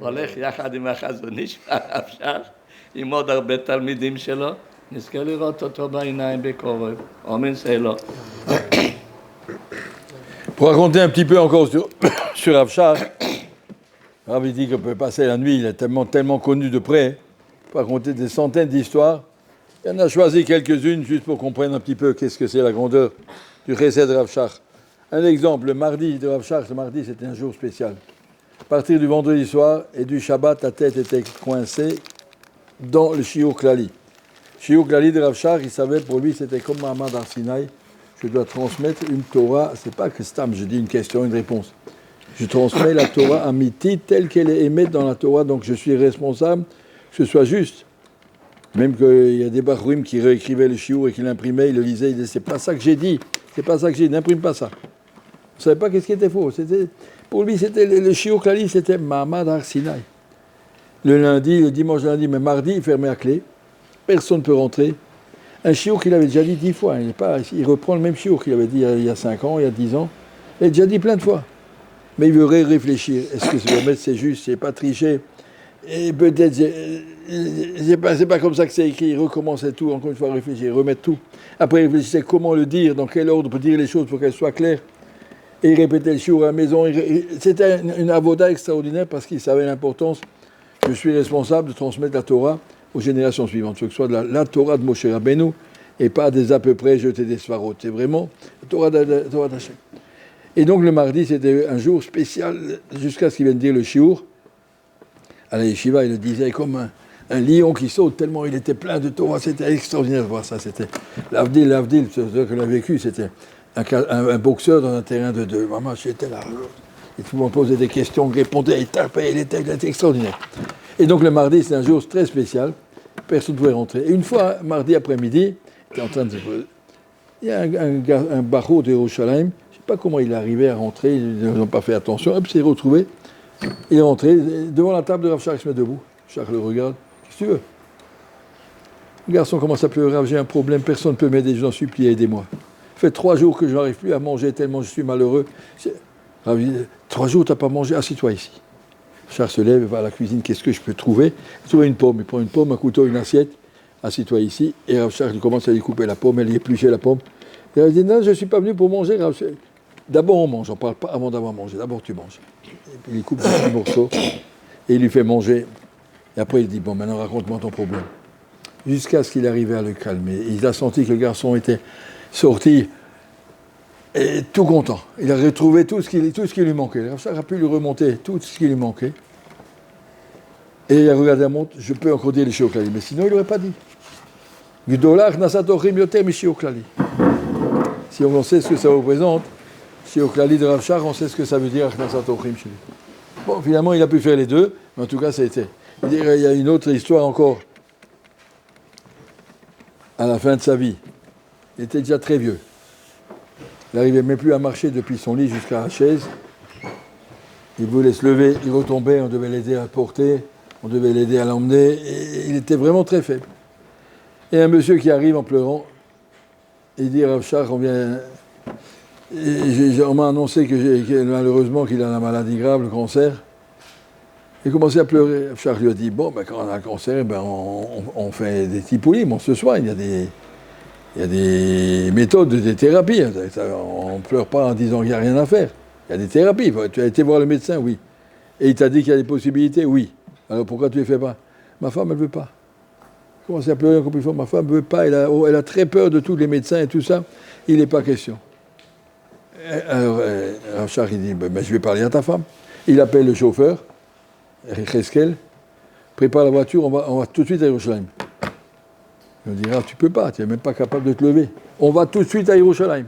הולך יחד עם החזון איש הרב שך, עם עוד הרבה תלמידים שלו, נזכה לראות אותו בעיניים בקרוב, אמן סלו. Pour raconter un petit peu encore sur Rav Shach, Rav dit qu'on peut passer la nuit, il est tellement connu de près, il peut raconter des centaines d'histoires. Il en a choisi quelques-unes juste pour comprendre un petit peu qu'est-ce que c'est la grandeur du Chesed de Rav Shach. Un exemple, le mardi de Rav Shach, le mardi c'était un jour spécial. À partir du vendredi soir et du Shabbat, la tête était coincée dans le Shiur Klali. Shiur Klali de Rav Shach, il savait pour lui c'était comme Mahamad Arsinaï. Je dois transmettre une Torah, c'est pas que Stam, je dis une question, une réponse. Je transmets la Torah Amiti telle qu'elle est émise dans la Torah, donc je suis responsable que ce soit juste. Même qu'il y a des Bachurim qui réécrivaient le Shiur et qui l'imprimaient, ils le lisaient, ils disaient c'est pas ça que j'ai dit, c'est pas ça que j'ai dit, n'imprime pas ça. On ne savait pas qu'est-ce qui était faux. Pour lui, c'était le Shiur Klali, c'était Mahamad Arsinaï. Le lundi, le dimanche, le lundi, mais mardi, il fermait à clé, personne ne peut rentrer. Un shiur qu'il avait déjà dit 10 fois, il reprend le même shiur qu'il avait dit il y a 5 ans, il y a 10 ans, il a déjà dit plein de fois. Mais il veut réfléchir, est-ce que ce remède c'est juste, c'est pas triché, et peut-être, c'est pas comme ça que c'est écrit, il recommençait tout, encore une fois réfléchir, remettre tout. Après il réfléchissait comment le dire, dans quel ordre pour dire les choses pour qu'elles soient claires, et il répétait le shiur à la maison. C'était une avoda extraordinaire parce qu'il savait l'importance, je suis responsable de transmettre la Torah aux générations suivantes, que ce soit la Torah de Moshe Rabbeinu et pas des à peu près jeter des svarot. C'est vraiment la Torah d'Hachem. Et donc le mardi, c'était un jour spécial, jusqu'à ce qu'il vienne dire le shiur. À la yeshiva, il le disait comme un lion qui saute, tellement il était plein de Torah. C'était extraordinaire de voir ça. C'était l'Avdil, c'est ce qu'on a vécu, c'était un boxeur dans un terrain de deux. Maman, j'étais là. Et tout le monde posait des questions, répondait, il tapait, il était extraordinaire. Et donc le mardi, c'est un jour très spécial, personne ne pouvait rentrer. Et une fois, mardi après-midi, il était en train de se poser. Il y a un barreau de Yerushalayim, je ne sais pas comment il est arrivé à rentrer, ils n'ont pas fait attention, hop, s'est retrouvé. Il est rentré, devant la table de Rav Shach, il se met debout. Shach le regarde, qu'est-ce que tu veux? Le garçon commence à pleurer, Rav, j'ai un problème, personne ne peut m'aider, je vous en supplie, aidez-moi. Ça fait 3 jours que je n'arrive plus à manger tellement je suis malheureux. Rav dit, 3 jours, tu n'as pas mangé, assis-toi ici. Shach se lève, va à la cuisine, qu'est-ce que je peux trouver? Il trouve une pomme, il prend une pomme, un couteau, une assiette, assis-toi ici, et Rav Shach commence à lui couper la pomme, elle y éplucher la pomme. Et il dit, non, je ne suis pas venu pour manger, Rav Shach. D'abord on mange, on ne parle pas avant d'avoir mangé, d'abord tu manges. Et puis il coupe des petits morceaux, et il lui fait manger. Et après il dit, bon, maintenant raconte-moi ton problème. Jusqu'à ce qu'il arrivait à le calmer. Et il a senti que le garçon était sorti, et tout content. Il a retrouvé tout ce qui lui manquait. Rav Shach a pu lui remonter tout ce qui lui manquait. Et il a regardé la montre, je peux encore dire les Shiur Klali. Mais sinon, il n'aurait pas dit. Gdolach nasatochim yoter mi Shiur Klali. Si on sait ce que ça représente, Shiur Klali de Rav Shach, on sait ce que ça veut dire nasatochim chez lui. Bon, finalement, il a pu faire les deux, mais en tout cas, ça a été. Il y a une autre histoire encore. À la fin de sa vie, il était déjà très vieux. Il n'arrivait même plus à marcher depuis son lit jusqu'à la chaise. Il voulait se lever, il retombait, on devait l'aider à le porter, on devait l'aider à l'emmener, et il était vraiment très faible. Et un monsieur qui arrive en pleurant, il dit, Rav Shach, on m'a annoncé que malheureusement qu'il a la maladie grave, le cancer. Il commençait à pleurer. Rav Shach lui a dit, bon, quand on a un cancer, on fait des tipoulim, on se soigne, il y a des méthodes, des thérapies. On ne pleure pas en disant qu'il n'y a rien à faire. Il y a des thérapies. Tu as été voir le médecin, oui. Et il t'a dit qu'il y a des possibilités, oui. Alors pourquoi tu ne les fais pas? Ma femme, elle ne veut pas. Il commence à pleurer encore plus fort. Ma femme ne veut pas. Elle a très peur de tous les médecins et tout ça. Il n'est pas question. Alors, Rav Shach, il dit, je vais parler à ta femme. Il appelle le chauffeur, Cheskel, prépare la voiture, on va tout de suite à Yerushalayim. Il me dit, tu ne peux pas, tu n'es même pas capable de te lever. On va tout de suite à Yerushalayim.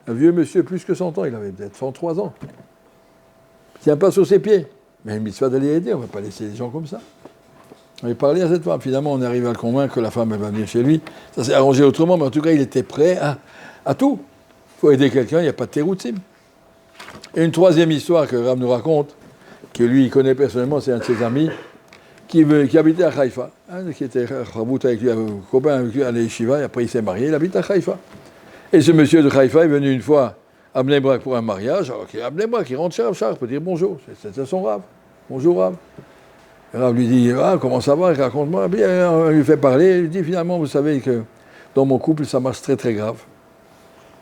Un vieux monsieur, plus que 100 ans, il avait peut-être 103 ans. Il ne tient pas sur ses pieds. Mais il me dit, d'aller aider, on ne va pas laisser les gens comme ça. On avait parlé à cette femme. Finalement, on est arrivé à le convaincre que la femme, elle va venir chez lui. Ça s'est arrangé autrement, mais en tout cas, il était prêt à tout. faut aider quelqu'un, il n'y a pas de teroutzim. Et une troisième histoire que Rav nous raconte, que lui il connaît personnellement, c'est un de ses amis, qui habitait à Haïfa, qui était Chavut avec lui, un copain avec lui à l'Yeshiva, et après il s'est marié, il habite à Haïfa. Et ce monsieur de Haïfa est venu une fois à Bnei Brak pour un mariage, alors qu'il est à Bnei Brak, il rentre chez Rav Shach pour dire bonjour, c'est son Rav. Bonjour Rav. Et Rav lui dit, comment ça va, raconte-moi. Bien, on lui fait parler, il lui dit finalement, vous savez que dans mon couple, ça marche très très grave.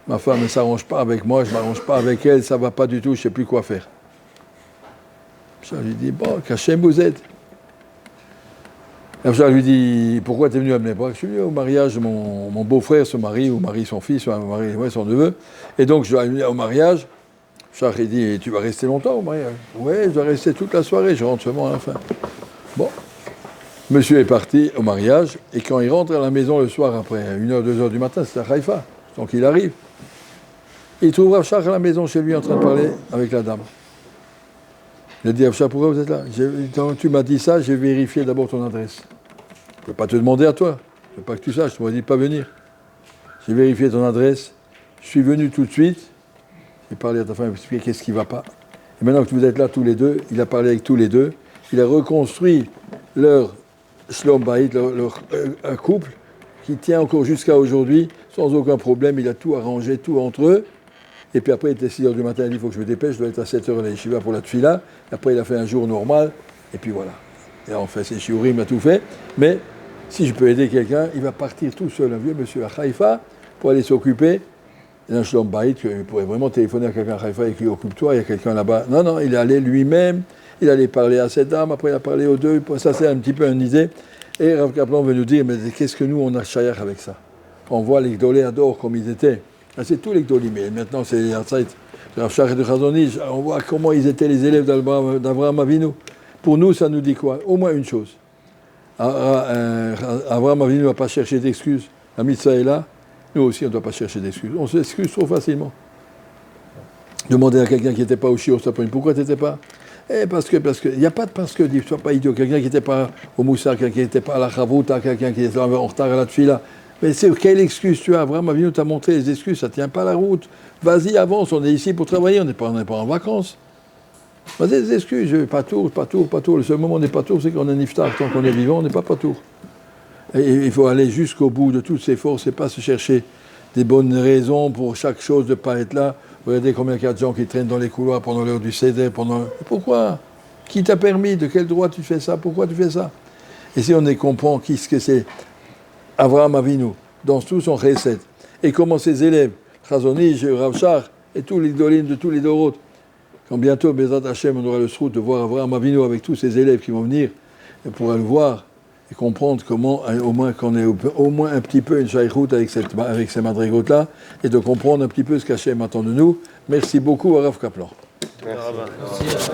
Ma femme ne s'arrange pas avec moi, je ne m'arrange pas avec elle, ça ne va pas du tout, je ne sais plus quoi faire. Je lui dis, bon, qu'Hachem vous aide. Je lui dis, pourquoi tu es venu à Bnei Brak? Je suis venu au mariage de mon beau-frère, son mari, ou mari, son fils, son neveu. Et donc, je dois aller au mariage. Shach, il dit, tu vas rester longtemps au mariage? Oui, je dois rester toute la soirée, je rentre seulement à la fin. Bon. Monsieur est parti au mariage, et quand il rentre à la maison le soir, après 1h, 2h du matin, c'est à Haïfa. Donc il arrive. Il trouve Rav Shach à la maison chez lui en train de parler avec la dame. Il a dit, Rav Shach, pourquoi vous êtes là? Quand tu m'as dit ça, j'ai vérifié d'abord ton adresse. Je ne peux pas te demander à toi. Je ne veux pas que tu saches, je ne m'as dit de pas venir. J'ai vérifié ton adresse. Je suis venu tout de suite. J'ai parlé à ta femme, il m'a expliqué qu'est-ce qui ne va pas. Et maintenant que vous êtes là tous les deux, il a parlé avec tous les deux. Il a reconstruit leur Shlom Bayit, un couple qui tient encore jusqu'à aujourd'hui, sans aucun problème. Il a tout arrangé, tout entre eux. Et puis après, il était 6h du matin, il a dit, il faut que je me dépêche, je dois être à 7h à la yeshiva pour la tfila. Après, il a fait un jour normal, et puis voilà. Et on fait ses shiurim, il a tout fait. Mais si je peux aider quelqu'un, il va partir tout seul, un vieux monsieur à Haïfa, pour aller s'occuper d'un shlom bayit, il pourrait vraiment téléphoner à quelqu'un à Haïfa et qui occupe-toi, il y a quelqu'un là-bas. Non, il est allé lui-même, il allait parler à cette dame, après il a parlé aux deux, ça c'est un petit peu une idée. Et Rav Kaplan veut nous dire, mais qu'est-ce que nous on a shayach avec ça? On voit les Gdolé Ador comme ils étaient. C'est tous les Gdolim, mais maintenant c'est les Yatzait, Rav Shach et de Chazon Ish, on voit comment ils étaient les élèves d'Avraham Avinu. Pour nous, ça nous dit quoi? Au moins une chose. Avraham Avinu ne va pas chercher d'excuses. La mitzvah est là. Nous aussi, on ne doit pas chercher d'excuses. On s'excuse trop facilement. Demander à quelqu'un qui n'était pas au shiur, pourquoi tu n'étais pas? Parce que, il n'y a pas de parce que, ne sois pas idiot. Quelqu'un qui n'était pas au Moussa, quelqu'un qui n'était pas à la Chavruta, quelqu'un qui était en retard à la Tfila. Mais c'est quelle excuse tu as? Avraham Avinu t'a montré les excuses, ça ne tient pas la route. Vas-y, avance, on est ici pour travailler, on n'est pas en vacances. Vas-y, des excuses, pas tour. Le seul moment où on n'est pas tour, c'est qu'on est niftar. Tant qu'on est vivant, on n'est pas tour. Et il faut aller jusqu'au bout de toutes ses forces et pas se chercher des bonnes raisons pour chaque chose de ne pas être là. Regardez combien il y a de gens qui traînent dans les couloirs pendant l'heure du Seder. Pourquoi? Qui t'a permis? De quel droit tu fais ça? Pourquoi tu fais ça? Et si on comprend ce que c'est Avraham Avinu, dans tout son chesed, et comment ses élèves, Chazon Ish, Rav Shach, et tous les Gdolim de tous les Dorot, quand bientôt, Bezrat Hashem, on aura le srout de voir Avraham Avinu avec tous ses élèves qui vont venir, et pourra le voir et comprendre comment, au moins qu'on ait au moins un petit peu une shaykhout avec ces madrigotes-là, et de comprendre un petit peu ce qu'Hachem attend de nous. Merci beaucoup à Rav Kaplan. Merci.